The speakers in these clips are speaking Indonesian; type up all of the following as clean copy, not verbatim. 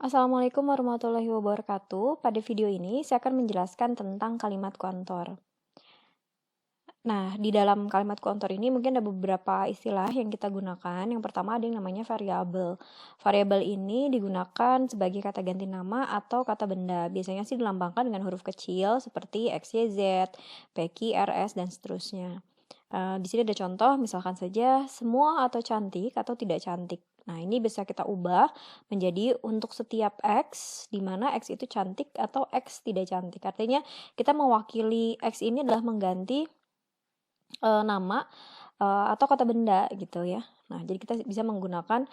Assalamualaikum warahmatullahi wabarakatuh. Pada video ini saya akan menjelaskan tentang kalimat kontor. Nah, di dalam kalimat kontor ini mungkin ada beberapa istilah yang kita gunakan. Yang pertama ada yang namanya variabel. Variabel ini digunakan sebagai kata ganti nama atau kata benda. Biasanya sih dilambangkan dengan huruf kecil seperti X, Y, Z, P, Q, R, S, dan seterusnya. Di sini ada contoh, misalkan saja semua atau cantik atau tidak cantik. Nah, ini bisa kita ubah menjadi untuk setiap X, di mana X itu cantik atau X tidak cantik. Artinya kita mewakili X ini adalah mengganti nama atau kata benda gitu ya. Nah, jadi kita bisa menggunakan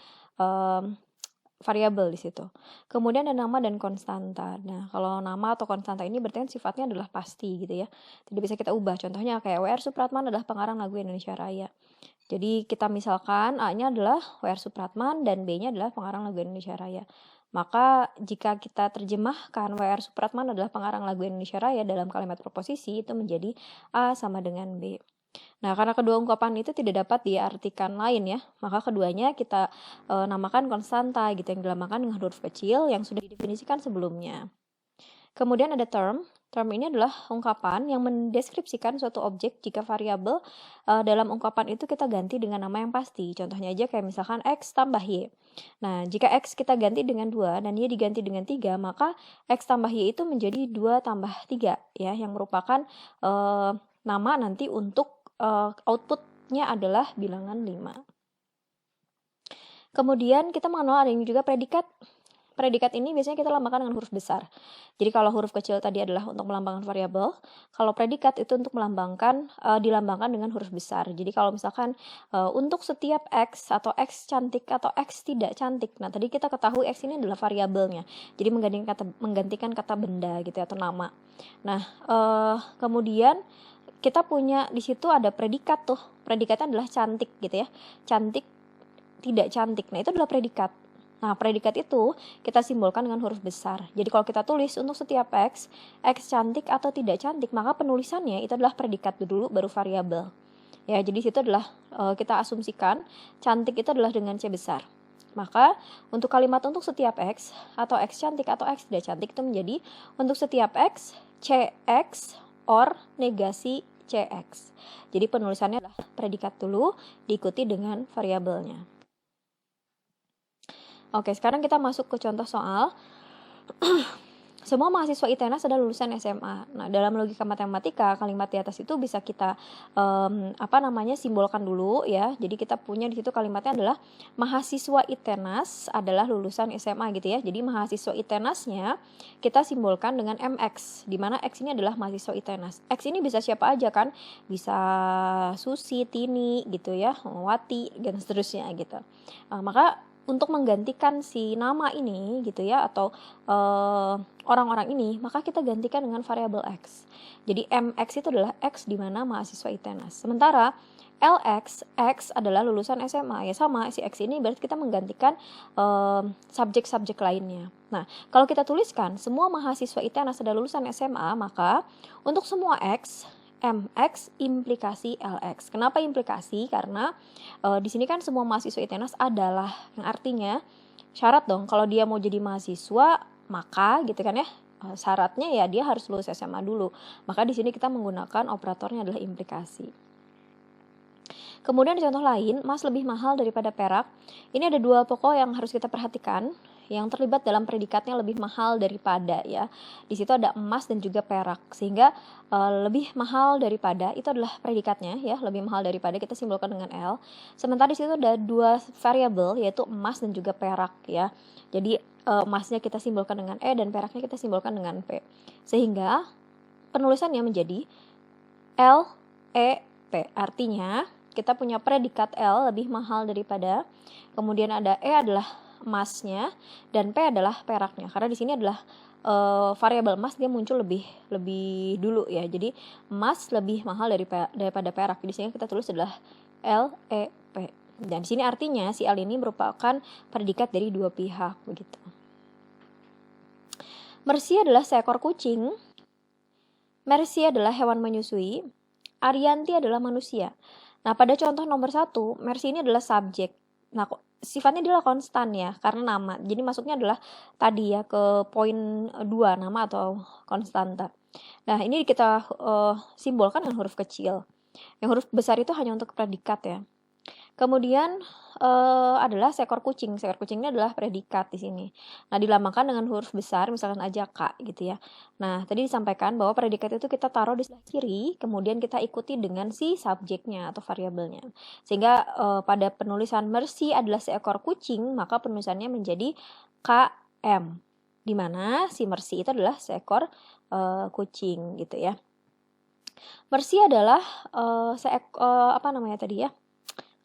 variabel di situ. Kemudian ada nama dan konstanta. Nah, kalau nama atau konstanta ini berarti kan sifatnya adalah pasti gitu ya. Tidak bisa kita ubah. Contohnya kayak W.R. Supratman adalah pengarang lagu Indonesia Raya. Jadi kita misalkan A-nya adalah W.R. Supratman dan B-nya adalah pengarang lagu Indonesia Raya. Maka jika kita terjemahkan W.R. Supratman adalah pengarang lagu Indonesia Raya dalam kalimat proposisi, itu menjadi A sama dengan B. Nah, karena kedua ungkapan itu tidak dapat diartikan lain ya, maka keduanya kita namakan konstanta gitu, yang dilambangkan dengan huruf kecil yang sudah didefinisikan sebelumnya. Kemudian ada term. Term ini adalah ungkapan yang mendeskripsikan suatu objek jika variabel dalam ungkapan itu kita ganti dengan nama yang pasti. Contohnya aja kayak misalkan X tambah Y. Nah, jika X kita ganti dengan 2 dan Y diganti dengan 3, maka X tambah Y itu menjadi 2 tambah 3 ya, yang merupakan nama nanti untuk outputnya adalah bilangan 5. Kemudian kita mengenal ada yang juga predikat. Predikat ini biasanya kita lambangkan dengan huruf besar. Jadi kalau huruf kecil tadi adalah untuk melambangkan variabel, kalau predikat itu untuk melambangkan dilambangkan dengan huruf besar. Jadi kalau misalkan untuk setiap X atau X cantik atau X tidak cantik. Nah, tadi kita ketahui X ini adalah variabelnya. Jadi menggantikan kata benda gitu atau nama. Nah, kemudian kita punya di situ ada predikat tuh. Predikatnya adalah cantik gitu ya. Cantik, tidak cantik. Nah, itu adalah predikat. Nah, predikat itu kita simbolkan dengan huruf besar. Jadi kalau kita tulis untuk setiap X cantik atau tidak cantik, maka penulisannya itu adalah predikat dulu baru variabel. Ya, jadi situ adalah kita asumsikan cantik itu adalah dengan C besar. Maka untuk kalimat untuk setiap X atau X cantik atau X tidak cantik itu menjadi untuk setiap X, CX or negasi CX. Jadi penulisannya adalah predikat dulu diikuti dengan variabelnya. Oke, sekarang kita masuk ke contoh soal. Semua mahasiswa ITENAS adalah lulusan SMA. Nah, dalam logika matematika, kalimat di atas itu bisa kita simbolkan dulu ya. Jadi kita punya di situ kalimatnya adalah mahasiswa ITENAS adalah lulusan SMA gitu ya. Jadi mahasiswa ITENASnya kita simbolkan dengan MX, di mana X ini adalah mahasiswa ITENAS. X ini bisa siapa aja kan? Bisa Susi, Tini gitu ya, Wati dan seterusnya gitu. Maka untuk menggantikan si nama ini gitu ya atau orang-orang ini, maka kita gantikan dengan variabel X. Jadi MX itu adalah X di mana mahasiswa ITENAS. Sementara LX, X adalah lulusan SMA. Ya sama, si X ini berarti kita menggantikan subjek-subjek lainnya. Nah, kalau kita tuliskan semua mahasiswa ITENAS adalah lulusan SMA, maka untuk semua X, MX implikasi LX. Kenapa implikasi? Karena di sini kan semua mahasiswa ITENAS adalah, yang artinya syarat dong kalau dia mau jadi mahasiswa, maka gitu kan ya, syaratnya ya dia harus lulus SMA dulu. Maka di sini kita menggunakan operatornya adalah implikasi. Kemudian contoh lain, emas lebih mahal daripada perak. Ini ada dua pokok yang harus kita perhatikan. Yang terlibat dalam predikatnya lebih mahal daripada ya. Di situ ada emas dan juga perak, sehingga lebih mahal daripada itu adalah predikatnya ya, lebih mahal daripada kita simbolkan dengan L. Sementara di situ ada dua variabel yaitu emas dan juga perak ya. Jadi emasnya kita simbolkan dengan E dan peraknya kita simbolkan dengan P. Sehingga penulisannya menjadi L E P. Artinya kita punya predikat L lebih mahal daripada, kemudian ada E adalah emasnya dan P adalah peraknya. Karena di sini adalah variabel emas dia muncul lebih dulu ya. Jadi emas lebih mahal daripada perak. Di sini kita tulis adalah L E P. Dan di sini artinya si L ini merupakan predikat dari dua pihak begitu. Mercy adalah seekor kucing. Mercy adalah hewan menyusui. Arianti adalah manusia. Nah, pada contoh nomor 1, Mercy ini adalah subjek. Nah, sifatnya adalah konstan ya, karena nama. Jadi masuknya adalah tadi ya ke poin 2, nama atau konstanta. Nah, ini kita simbolkan dengan huruf kecil. Yang huruf besar itu hanya untuk predikat ya. Kemudian adalah seekor kucing. Seekor kucing ini adalah predikat di sini. Nah, dilambangkan dengan huruf besar, misalkan aja K gitu ya. Nah, tadi disampaikan bahwa predikat itu kita taruh di sebelah kiri, kemudian kita ikuti dengan si subjeknya atau variabelnya. Sehingga pada penulisan Mercy adalah seekor kucing, maka penulisannya menjadi KM. Di mana si Mercy itu adalah seekor kucing gitu ya. Mercy adalah apa namanya tadi ya?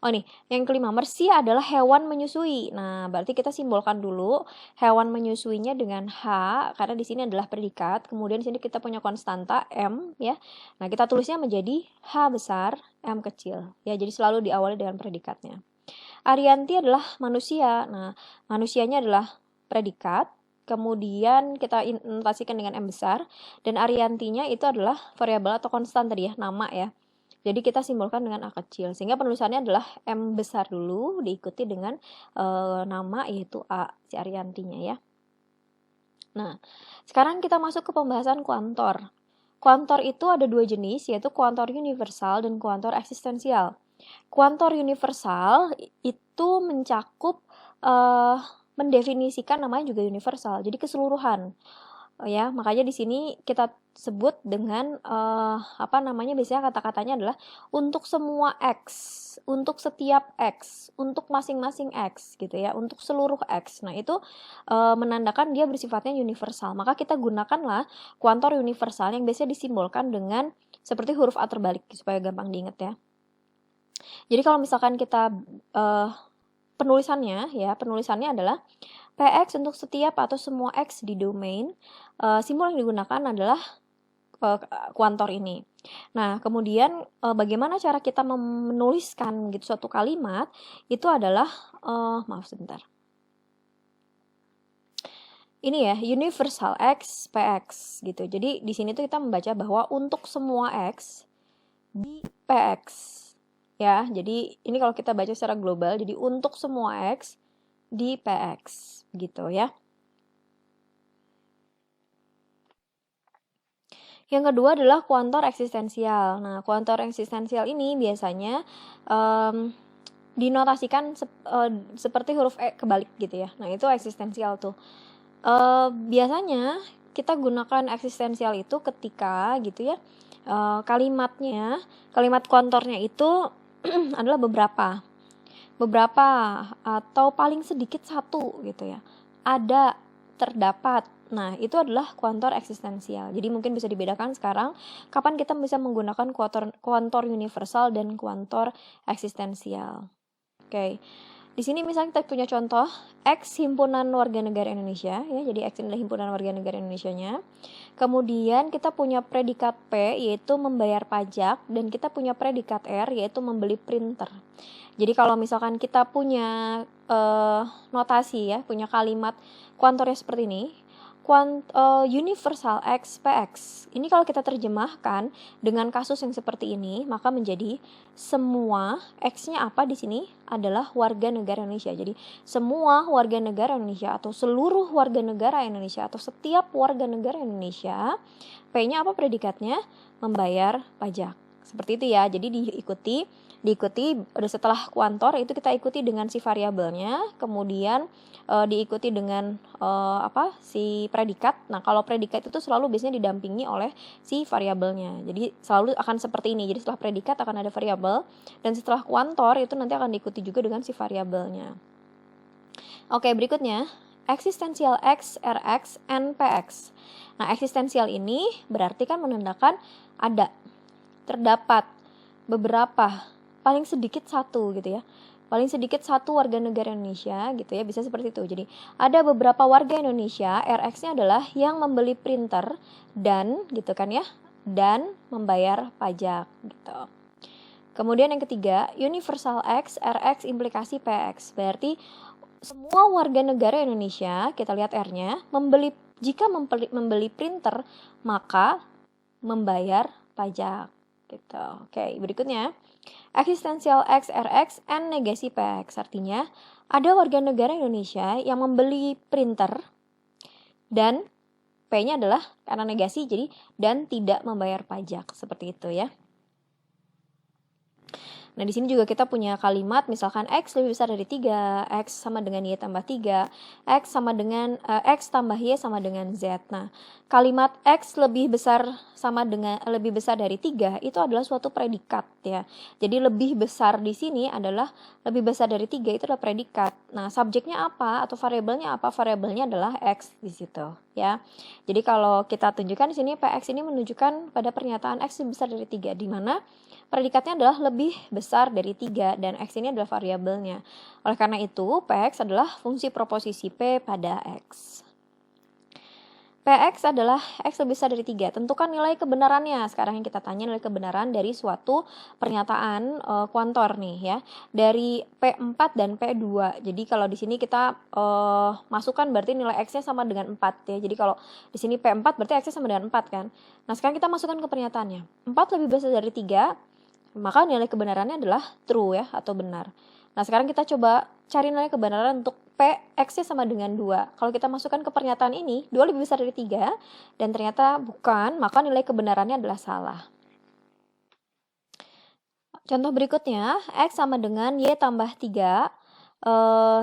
Oh nih, yang kelima, Mercy adalah hewan menyusui. Nah, berarti kita simbolkan dulu hewan menyusuinya dengan H, karena di sini adalah predikat. Kemudian di sini kita punya konstanta M ya. Nah, kita tulisnya menjadi H besar, M kecil. Ya, jadi selalu diawali dengan predikatnya. Arianti adalah manusia. Nah, manusianya adalah predikat. Kemudian kita notasikan dengan M besar. Dan Ariantinya itu adalah variabel atau konstan tadi ya, nama ya. Jadi kita simbolkan dengan A kecil, sehingga penulisannya adalah M besar dulu, diikuti dengan nama yaitu A, si Ariantinya ya. Nah, sekarang kita masuk ke pembahasan kuantor. Kuantor itu ada 2 jenis, yaitu kuantor universal dan kuantor eksistensial. Kuantor universal itu mencakup, mendefinisikan namanya juga universal, jadi keseluruhan. Ya, makanya di sini kita sebut dengan biasanya kata-katanya adalah untuk semua X, untuk setiap X, untuk masing-masing X gitu ya, untuk seluruh X. Nah, itu menandakan dia bersifatnya universal. Maka kita gunakanlah kuantor universal yang biasanya disimbolkan dengan seperti huruf A terbalik supaya gampang diingat ya. Jadi kalau misalkan kita penulisannya adalah PX untuk setiap atau semua X di domain, simbol yang digunakan adalah kuantor ini. Nah, kemudian bagaimana cara kita menuliskan gitu suatu kalimat, itu adalah, maaf sebentar. Ini ya, universal X, PX gitu. Jadi di sini tuh kita membaca bahwa untuk semua X di PX. Ya, jadi ini kalau kita baca secara global, jadi untuk semua X di PX gitu ya. Yang kedua adalah kuantor eksistensial. Nah, kuantor eksistensial ini biasanya dinotasikan seperti huruf E kebalik gitu ya. Nah, itu eksistensial tuh. Biasanya kita gunakan eksistensial itu ketika gitu ya, kalimat kuantornya itu adalah beberapa atau paling sedikit satu gitu ya. Ada, terdapat. Nah, itu adalah kuantor eksistensial. Jadi mungkin bisa dibedakan sekarang kapan kita bisa menggunakan kuantor universal dan kuantor eksistensial. Oke. Di sini misalnya kita punya contoh X himpunan warga negara Indonesia ya. Jadi X adalah himpunan warga negara Indonesianya. Kemudian kita punya predikat P yaitu membayar pajak, dan kita punya predikat R yaitu membeli printer. Jadi kalau misalkan kita punya notasi ya, punya kalimat kuantornya seperti ini, universal X PX. Ini kalau kita terjemahkan dengan kasus yang seperti ini, maka menjadi semua X-nya apa di sini adalah warga negara Indonesia. Jadi semua warga negara Indonesia atau seluruh warga negara Indonesia atau setiap warga negara Indonesia, P-nya apa predikatnya? Membayar pajak. Seperti itu ya. Jadi diikuti setelah kuantor itu kita ikuti dengan si variabelnya, kemudian diikuti dengan si predikat. Nah, kalau predikat itu selalu biasanya didampingi oleh si variabelnya. Jadi selalu akan seperti ini. Jadi setelah predikat akan ada variabel, dan setelah kuantor itu nanti akan diikuti juga dengan si variabelnya. Oke, berikutnya eksistensial X, RX, NPX. Nah, eksistensial ini berarti kan menandakan ada, terdapat, beberapa, paling sedikit satu gitu ya. Paling sedikit satu warga negara Indonesia gitu ya, bisa seperti itu. Jadi ada beberapa warga Indonesia, RX-nya adalah yang membeli printer dan gitu kan ya, dan membayar pajak gitu. Kemudian yang ketiga, universal X, RX implikasi PX. Berarti semua warga negara Indonesia, kita lihat R-nya, jika membeli printer maka membayar pajak gitu. Oke, berikutnya eksistensial X, RX, N negasi PX. Artinya Ada warga negara Indonesia yang membeli printer dan P-nya adalah karena negasi, jadi dan tidak membayar pajak, seperti itu ya. Nah, di sini juga kita punya kalimat misalkan X lebih besar dari 3, X sama dengan Y tambah 3, X sama dengan X tambah Y sama dengan Z. Nah, kalimat X lebih besar dari 3 itu adalah suatu predikat ya. Jadi lebih besar di sini adalah lebih besar dari 3 itu adalah predikat. Nah, subjeknya apa atau variabelnya apa? Variabelnya adalah X di situ ya. Jadi kalau kita tunjukkan di sini PX ini menunjukkan pada pernyataan X lebih besar dari 3 di mana predikatnya adalah lebih besar dari 3 dan X ini adalah variabelnya. Oleh karena itu, Px adalah fungsi proposisi P pada X. Px adalah X lebih besar dari 3. Tentukan nilai kebenarannya. Sekarang yang kita tanya nilai kebenaran dari suatu pernyataan kuantor nih ya. Dari P4 dan P2. Jadi kalau di sini kita masukkan berarti nilai X-nya sama dengan 4 ya. Jadi kalau di sini P4 berarti X-nya sama dengan 4 kan. Nah, sekarang kita masukkan ke pernyataannya. 4 lebih besar dari 3. Maka nilai kebenarannya adalah true ya atau benar. Nah, sekarang kita coba cari nilai kebenaran untuk P, X-nya sama dengan 2. Kalau kita masukkan ke pernyataan ini, 2 lebih besar dari 3 dan ternyata bukan, maka nilai kebenarannya adalah salah. Contoh berikutnya, X sama dengan Y tambah 3.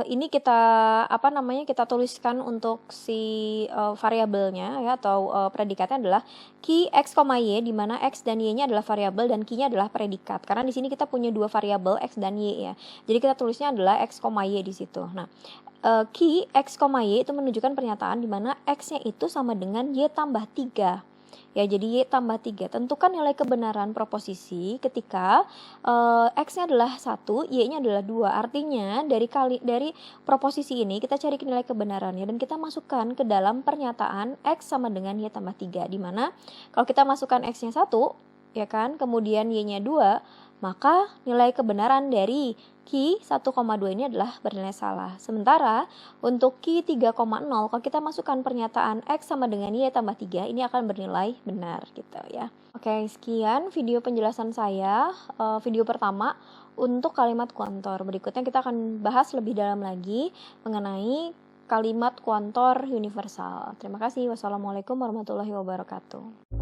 Ini kita tuliskan untuk si variabelnya ya atau predikatnya adalah Q X, Y di mana X dan Y-nya adalah variabel dan Q-nya adalah predikat. Karena di sini kita punya dua variabel X dan Y ya. Jadi kita tulisnya adalah X, Y di situ. Nah, Q X, Y itu menunjukkan pernyataan di mana X-nya itu sama dengan Y tambah 3. Ya, jadi Y tambah 3. Tentukan nilai kebenaran proposisi ketika X-nya adalah 1, Y-nya adalah 2. Artinya dari proposisi ini kita cari nilai kebenarannya dan kita masukkan ke dalam pernyataan X sama dengan Y tambah 3. Di mana kalau kita masukkan X-nya 1, ya kan, kemudian Y-nya 2, maka nilai kebenaran dari Q 1,2 ini adalah bernilai salah. Sementara untuk Q 3,0 kalau kita masukkan pernyataan X sama dengan Y tambah 3 ini akan bernilai benar gitu ya. Oke, sekian video penjelasan saya, video pertama untuk kalimat kuantor. Berikutnya kita akan bahas lebih dalam lagi mengenai kalimat kuantor universal. Terima kasih. Wassalamualaikum warahmatullahi wabarakatuh.